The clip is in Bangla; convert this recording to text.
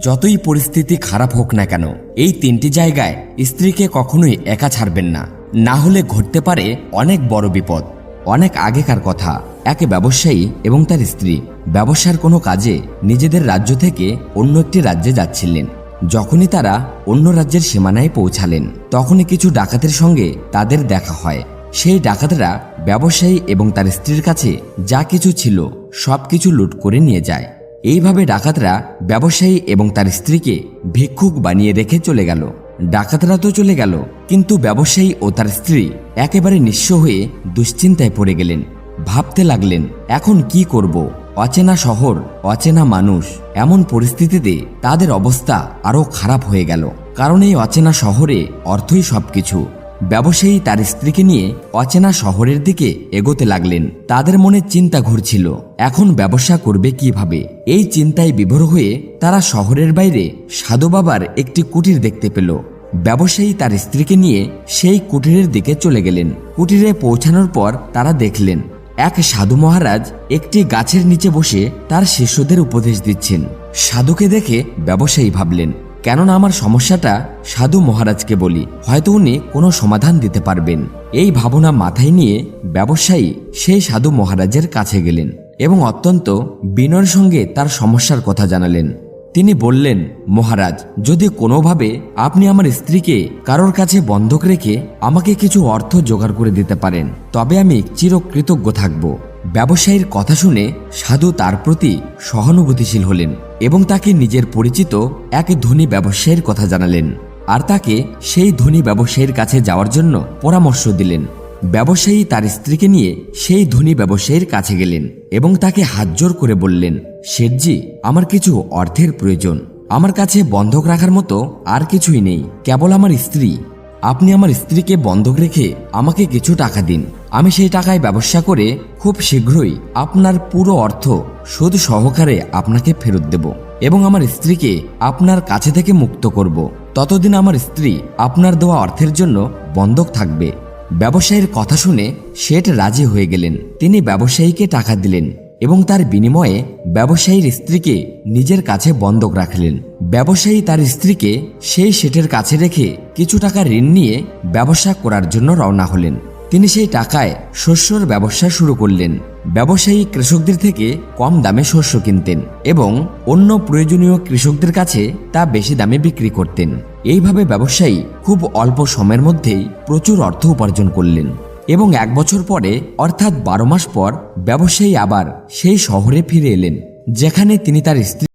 যতই পরিস্থিতি খারাপ হোক না কেন এই তিনটি জায়গায় স্ত্রীকে কখনোই একা ছাড়বেন না, না হলে ঘটতে পারে অনেক বড় বিপদ। অনেক আগেকার কথা, এক ব্যবসায়ী এবং তার স্ত্রী ব্যবসার কোনো কাজে নিজেদের রাজ্য থেকে অন্য একটি রাজ্যে যাচ্ছিলেন। যখনই তারা অন্য রাজ্যের সীমানায় পৌঁছালেন তখনই কিছু ডাকাতের সঙ্গে তাদের দেখা হয়। সেই ডাকাতরা ব্যবসায়ী এবং তার স্ত্রীর কাছে যা কিছু ছিল সবকিছু লুট করে নিয়ে যায়। এইভাবে ডাকাতরা ব্যবসায়ী এবং তার স্ত্রীকে ভিক্ষুক বানিয়ে রেখে চলে গেল। ডাকাতরা তো চলে গেল, কিন্তু ব্যবসায়ী ও তার স্ত্রী একেবারে নিঃস্ব হয়ে দুশ্চিন্তায় পড়ে গেলেন। ভাবতে লাগলেন, এখন কি করব? অচেনা শহর, অচেনা মানুষ। এমন পরিস্থিতিতে তাদের অবস্থা আরও খারাপ হয়ে গেল, কারণ এই অচেনা শহরে অর্থই সবকিছু। ব্যবসায়ী তার স্ত্রীকে নিয়ে অচেনা শহরের দিকে এগোতে লাগলেন। তাদের মনে চিন্তা ঘুরছিল, এখন ব্যবসা করবে কিভাবে। এই চিন্তায় বিভোর হয়ে তারা শহরের বাইরে সাধু বাবার একটি কুটির দেখতে পেল। ব্যবসায়ী তার স্ত্রীকে নিয়ে সেই কুটিরের দিকে চলে গেলেন। কুটিরে পৌঁছানোর পর তারা দেখলেন এক সাধু মহারাজ একটি গাছের নিচে বসে তার শিষ্যদের উপদেশ দিচ্ছেন। সাধুকে দেখে ব্যবসায়ী ভাবলেন, কেননা আমার সমস্যাটা সাধু মহারাজকে বলি, হয়তো উনি কোনো সমাধান দিতে পারবেন। এই ভাবনা মাথায় নিয়ে ব্যবসায়ী সেই সাধু মহারাজের কাছে গেলেন এবং অত্যন্ত বিনয়ের সঙ্গে তার সমস্যার কথা জানালেন। তিনি বললেন, মহারাজ, যদি কোনোভাবে আপনি আমার স্ত্রীকে কারোর কাছে বন্ধক রেখে আমাকে কিছু অর্থ জোগাড় করে দিতে পারেন তবে আমি চিরকৃতজ্ঞ থাকব। ব্যবসায়ীর কথা শুনে সাধু তার প্রতি সহানুভূতিশীল হলেন এবং তাকে নিজের পরিচিত এক ধনী ব্যবসায়ীর কথা জানালেন আর তাকে সেই ধনী ব্যবসায়ীর কাছে যাওয়ার জন্য পরামর্শ দিলেন। ব্যবসায়ী তার স্ত্রীকে নিয়ে সেই ধনী ব্যবসায়ীর কাছে গেলেন এবং তাকে হাতজোড় করে বললেন, শেঠজি, আমার কিছু অর্থের প্রয়োজন। আমার কাছে বন্ধক রাখার মতো আর কিছুই নেই, কেবল আমার স্ত্রী। আপনি আমার স্ত্রীকে বন্ধক রেখে আমাকে কিছু টাকা দিন। আমি সেই টাকায় ব্যবসা করে খুব শীঘ্রই আপনার পুরো অর্থ সুদ সহকারে আপনাকে ফেরত দেব এবং আমার স্ত্রীকে আপনার কাছে থেকে মুক্ত করব। ততদিন আমার স্ত্রী আপনার দেওয়া অর্থের জন্য বন্ধক থাকবে। ব্যবসায়ীর কথা শুনে শেঠ রাজি হয়ে গেলেন। তিনি ব্যবসায়ীকে টাকা দিলেন এবং তার বিনিময়ে ব্যবসায়ীর স্ত্রীকে নিজের কাছে বন্ধক রাখলেন। ব্যবসায়ী তার স্ত্রীকে সেই শেঠের কাছে রেখে কিছু টাকা ঋণ নিয়ে ব্যবসা করার জন্য রওনা হলেন। তিনি সেই টাকায় শস্যর ব্যবসা শুরু করলেন। ব্যবসায়ী কৃষকদের থেকে কম দামে শস্য কিনতেন এবং অন্য প্রয়োজনীয় কৃষকদের কাছে তা বেশি দামে বিক্রি করতেন। এইভাবে ব্যবসায়ী খুব অল্প সময়ের মধ্যেই প্রচুর অর্থ উপার্জন করলেন এবং 1 বছর পরে অর্থাৎ 12 মাস পর ব্যবসায়ী আবার সেই শহরে ফিরে এলেন যেখানে তিনি তার স্ত্রী